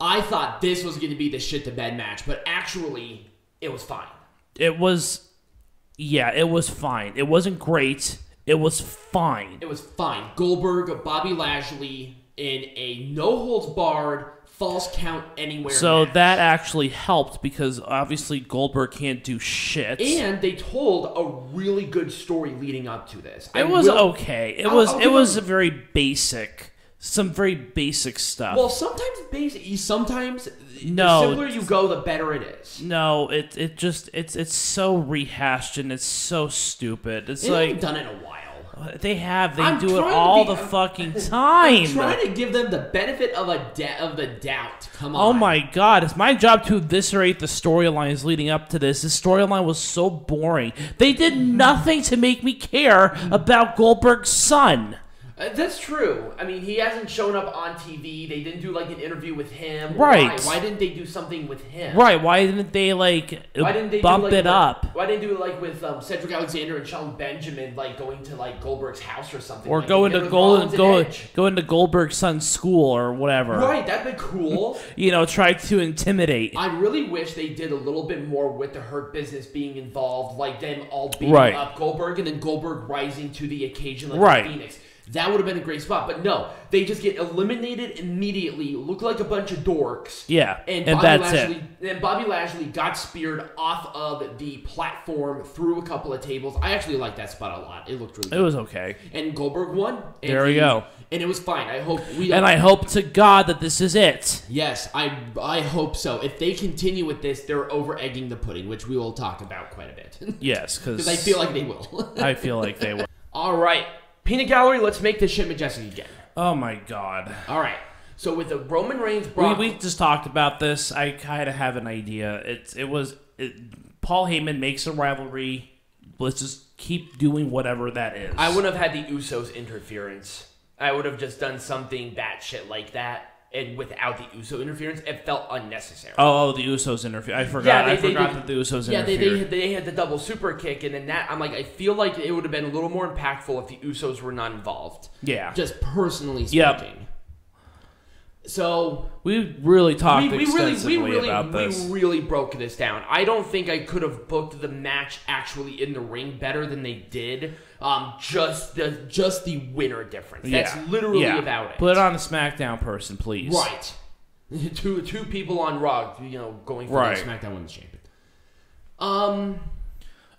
I thought this was going to be the shit to bed match, but actually, it was fine. It was, yeah, it was fine. It wasn't great. It was fine. It was fine. Goldberg, Bobby Lashley in a no-holds-barred, false count anywhere So match. that actually helped because obviously Goldberg can't do shit. And they told a really good story leading up to this. It was okay. It was a very basic. Some very basic stuff. Well, sometimes basic. Sometimes no, the simpler you go, the better it is. No, it's so rehashed and it's so stupid. It's they like haven't done it in a while. They have. They do it all the fucking time. I'm trying to give them the benefit of the doubt. Come on. Oh my god, it's my job to eviscerate the storylines leading up to this. This storyline was so boring. They did nothing to make me care about Goldberg's son. That's true. I mean, he hasn't shown up on TV. They didn't do, like, an interview with him. Right. Why didn't they do something with him? Right. Why didn't they, bump it up? Why didn't they do it, like, with Cedric Alexander and Shelton Benjamin, like, going to, like, Goldberg's house or something? Or like go into Goldberg's son's school or whatever. Right, that'd be cool. Try to intimidate. I really wish they did a little bit more with the Hurt Business being involved, like them all beating up Goldberg and then Goldberg rising to the occasion like Phoenix. That would have been a great spot. But no, they just get eliminated immediately, look like a bunch of dorks. Yeah, and that's it. And Bobby Lashley got speared off of the platform through a couple of tables. I actually liked that spot a lot. It looked really good. It was okay. And Goldberg won. There we go. And it was fine. I hope to God that this is it. Yes, I hope so. If they continue with this, they're over-egging the pudding, which we will talk about quite a bit. Yes, because I feel like they will. I feel like they will. All right. Peanut Gallery, let's make this shit majestic again. Oh my god. All right. So with the Roman Reigns... We just talked about this. I kind of have an idea. Paul Heyman makes a rivalry. Let's just keep doing whatever that is. I wouldn't have had the Usos interference. I would have just done something batshit like that. And without the Uso interference, it felt unnecessary. Oh, the Usos interfere. I forgot. I forgot that the Usos interfered. Yeah, they had the double super kick, and then that, I'm like, I feel like it would have been a little more impactful if the Usos were not involved. Yeah. Just personally speaking. Yep. So we really talked extensively about this. We really broke this down. I don't think I could have booked the match actually in the ring better than they did. Just the winner difference. That's literally about it. Put it on a SmackDown person, please. Right. two people on Raw, going for the SmackDown Women's Champion.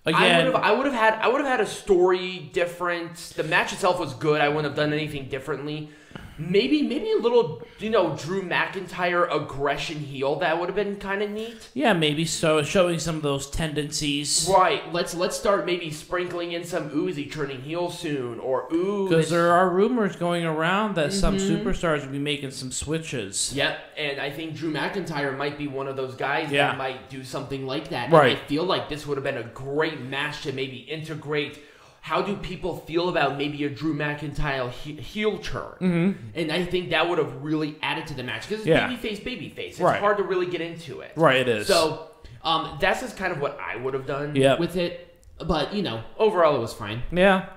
Again, I would have had a story different. The match itself was good. I wouldn't have done anything differently. Maybe a little, Drew McIntyre aggression heel. That would have been kind of neat. Yeah, maybe so. Showing some of those tendencies. Right. Let's start maybe sprinkling in some Uzi turning heel soon, or because there are rumors going around that some superstars will be making some switches. Yep, and I think Drew McIntyre might be one of those guys that might do something like that. Right. And I feel like this would have been a great match to maybe integrate. How do people feel about maybe a Drew McIntyre heel turn? And I think that would have really added to the match. Because it's babyface. It's hard to really get into it. Right, it is. So that's just kind of what I would have done with it. But, overall it was fine. Yeah.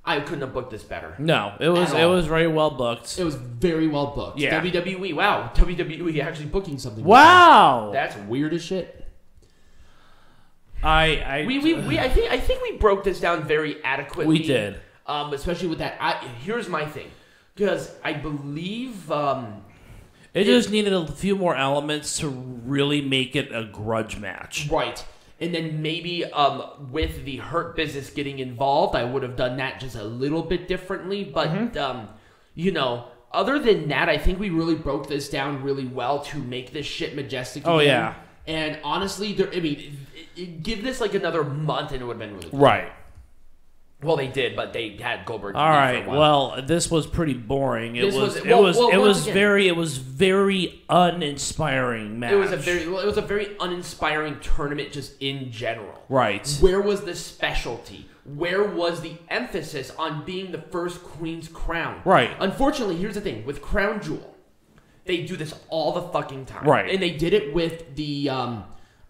I couldn't have booked this better. No, it was very well booked. It was very well booked. Yeah. WWE, wow. WWE actually booking something. Wow. That's weird as shit. I think we broke this down very adequately. We did, especially with that. Here's my thing, because I believe it just needed a few more elements to really make it a grudge match, right? And then maybe with the Hurt Business getting involved, I would have done that just a little bit differently. But other than that, I think we really broke this down really well to make this shit majestic. Oh yeah. And honestly, give this like another month and it would have been really good. Right. Well, they did, but they had Goldberg. All right. Well, this was pretty boring. It was very uninspiring match. It was a very uninspiring tournament just in general. Right. Where was the specialty? Where was the emphasis on being the first Queen's crown? Right. Unfortunately, here's the thing with Crown Jewel. They do this all the fucking time. Right. And they did it with the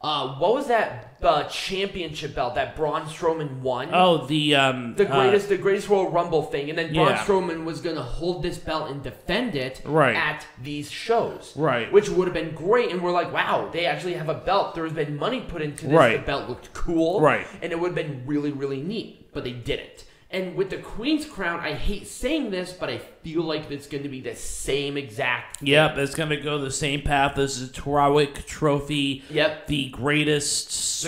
What was that championship belt that Braun Strowman won? Oh, the greatest Royal Rumble thing, and then Braun Strowman was gonna hold this belt and defend it at these shows, which would have been great. And we're like, wow, they actually have a belt. There's been money put into this. The belt looked cool, and it would have been really, really neat, but they didn't. And with the Queen's Crown, I hate saying this, but I feel like it's going to be the same exact thing. Yep, it's going to go the same path as the Turawick Trophy. Yep. The greatest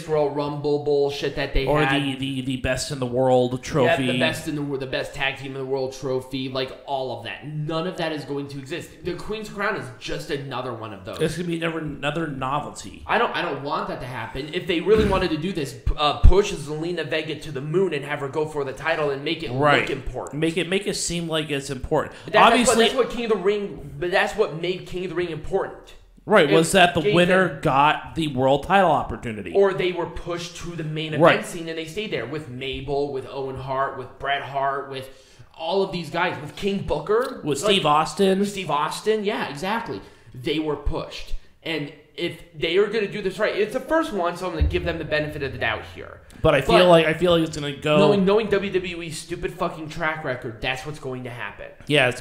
Royal Rumble bullshit that they had. Or the best in the world trophy. Yeah, the best tag team in the world trophy. Like, all of that. None of that is going to exist. The Queen's Crown is just another one of those. It's going to be another novelty. I don't want that to happen. If they really wanted to do this, push Zelina Vega to the moon and have her go for the title and make it look important. Make it seem like it's important. Obviously, that's what King of the Ring. But that's what made King of the Ring important. Right, was that the winner got the world title opportunity, or they were pushed to the main event scene and they stayed there with Mabel, with Owen Hart, with Bret Hart, with all of these guys, with King Booker, with Steve Austin. Yeah, exactly. They were pushed, and if they are going to do this right, it's the first one, so I'm going to give them the benefit of the doubt here. But I feel like it's going to go. Knowing WWE's stupid fucking track record, that's what's going to happen. Yeah, it's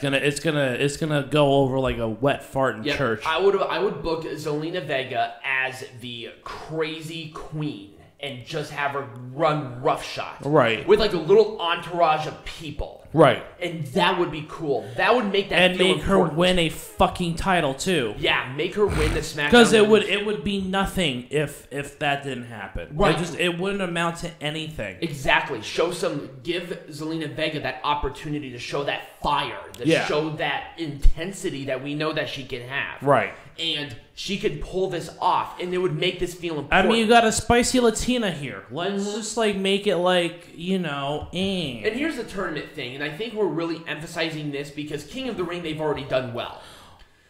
gonna go over like a wet fart in church. I would book Zelina Vega as the crazy queen and just have her run roughshod, with like a little entourage of people. Right. And that would be cool. That would make that feel make important. her win a fucking title too. Yeah, make her win the SmackDown. Because it would be nothing if that didn't happen. Right. It wouldn't amount to anything. Exactly. Give Zelina Vega that opportunity to show that fire, to show that intensity that we know that she can have. Right. And she could pull this off, and it would make this feel important. I mean, you got a spicy Latina here. Let's just like make it like, And here's the tournament thing, and I think we're really emphasizing this because King of the Ring they've already done well.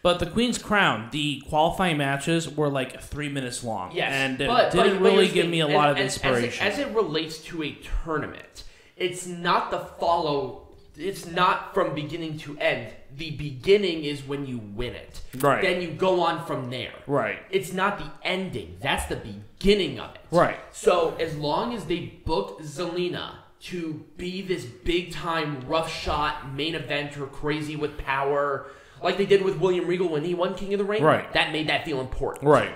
But the Queen's Crown, the qualifying matches were like 3 minutes long. Yes, and it didn't really give me a lot of inspiration. As it relates to a tournament, it's not it's not from beginning to end. The beginning is when you win it. Right. Then you go on from there. Right. It's not the ending. That's the beginning of it. Right. So as long as they book Zelina to be this big-time, rough-shot main eventer, crazy with power, like they did with William Regal when he won King of the Ring, that made that feel important. Right.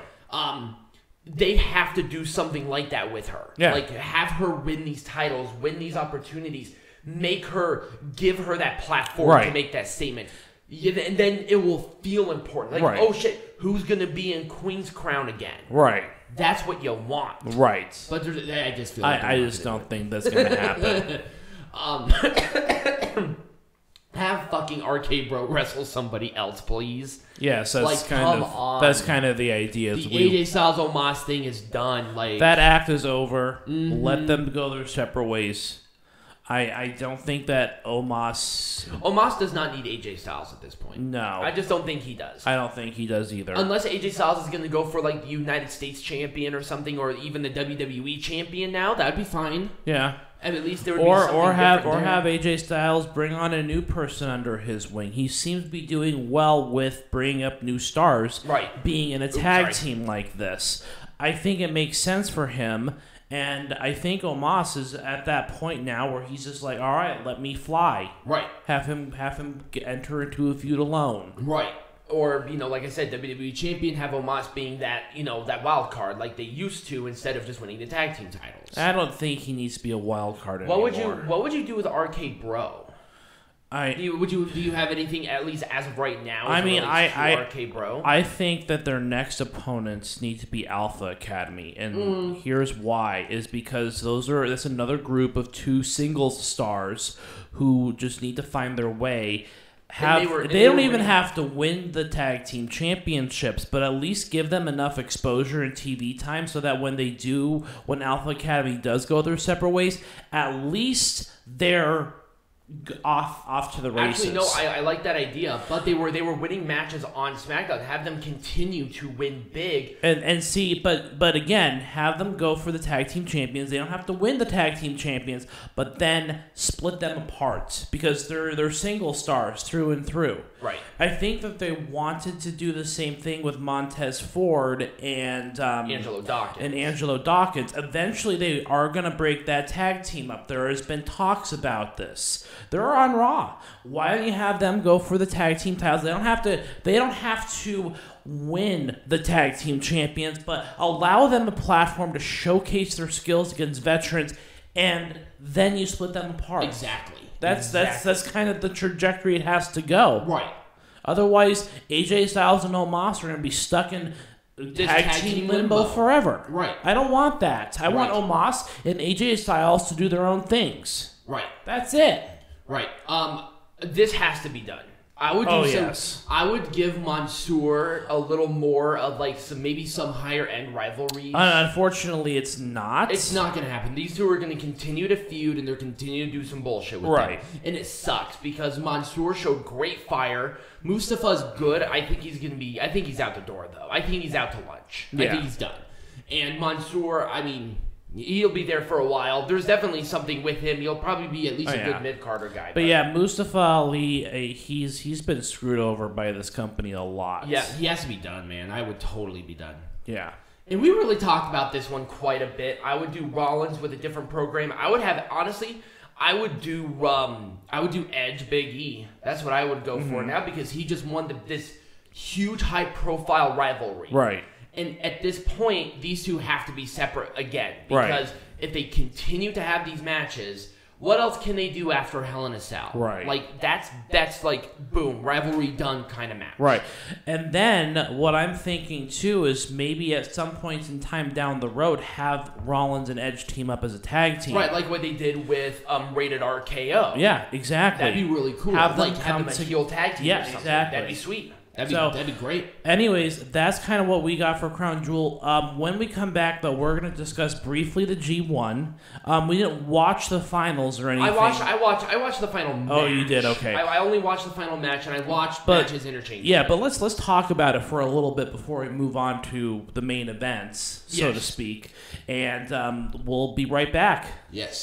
They have to do something like that with her. Yeah. Like, have her win these titles, win these opportunities, give her that platform to make that statement. And then it will feel important. Like, oh shit, who's going to be in Queen's Crown again? Right. That's what you want. Right. But I just feel like I just don't think that's going to happen. Have fucking RK Bro wrestle somebody else, please. Yes, that's kind of the idea. The AJ Styles Omos thing is done. Like, that act is over. Let them go their separate ways. I don't think that Omos does not need AJ Styles at this point. No. I just don't think he does. I don't think he does either. Unless AJ Styles is going to go for like the United States champion or something, or even the WWE champion now, that would be fine. Yeah. And at least there would be something have AJ Styles bring on a new person under his wing. He seems to be doing well with bringing up new stars. Right. Being in a tag team like this. I think it makes sense for him. And I think Omos is at that point now where he's just like, all right, let me fly. Right. Have him enter into a feud alone. Right. Or, like I said, WWE champion, have Omos being that, that wild card like they used to instead of just winning the tag team titles. I don't think he needs to be a wild card anymore. What would you do with RK Bro? Do you have anything, at least as of right now, RK Bro? I think that their next opponents need to be Alpha Academy, and here's why: is because that's another group of 2 singles stars who just need to find their way. They don't even have to win the tag team championships, but at least give them enough exposure and TV time so that when Alpha Academy does go their separate ways, at least they're off to the races. Actually, no, I like that idea, but they were winning matches on SmackDown. Have them continue to win big, and see, but again, have them go for the tag team champions. They don't have to win the tag team champions, but then split them apart because they're single stars through and through. Right. I think that they wanted to do the same thing with Montez Ford and Angelo Dawkins. Eventually, they are going to break that tag team up. There has been talks about this. They're on Raw. Why don't you have them go for the tag team titles? They don't have to win the tag team champions, but allow them a platform to showcase their skills against veterans, and then you split them apart. Exactly. That's kind of the trajectory it has to go. Right. Otherwise, AJ Styles and Omos are going to be stuck in tag team limbo forever. Right. I don't want that. I want Omos and AJ Styles to do their own things. Right. That's it. Right. This has to be done. I would I would give Mansoor a little more of some higher end rivalries. Unfortunately, it's not. It's not going to happen. These two are going to continue to feud, and they're continuing to do some bullshit with them. And it sucks because Mansoor showed great fire. Mustafa's good. I think he's out the door though. I think he's out to lunch. I think he's done. And Mansoor, he'll be there for a while. There's definitely something with him. He'll probably be at least a good mid-carder guy. But yeah, Mustafa Ali, he's been screwed over by this company a lot. Yeah, he has to be done, man. I would totally be done. Yeah. And we really talked about this one quite a bit. I would do Rollins with a different program. I would do Edge Big E. That's what I would go for now because he just won this huge high-profile rivalry. Right. And at this point, these two have to be separate again. Because if they continue to have these matches, what else can they do after Hell in a Cell? Right. That's boom, rivalry done kind of match. Right. And then what I'm thinking, too, is maybe at some point in time down the road, have Rollins and Edge team up as a tag team. Right, like what they did with Rated RKO. Yeah, exactly. That'd be really cool. Have them a heel tag team or something. Exactly. That'd be sweet. That'd be great. Anyways, that's kind of what we got for Crown Jewel. When we come back, though, we're going to discuss briefly the G1. We didn't watch the finals or anything. I watched the final match. Oh, you did? Okay. I only watched the final match, and I watched matches interchangeably. Yeah, but let's talk about it for a little bit before we move on to the main events, so to speak. And we'll be right back. Yes.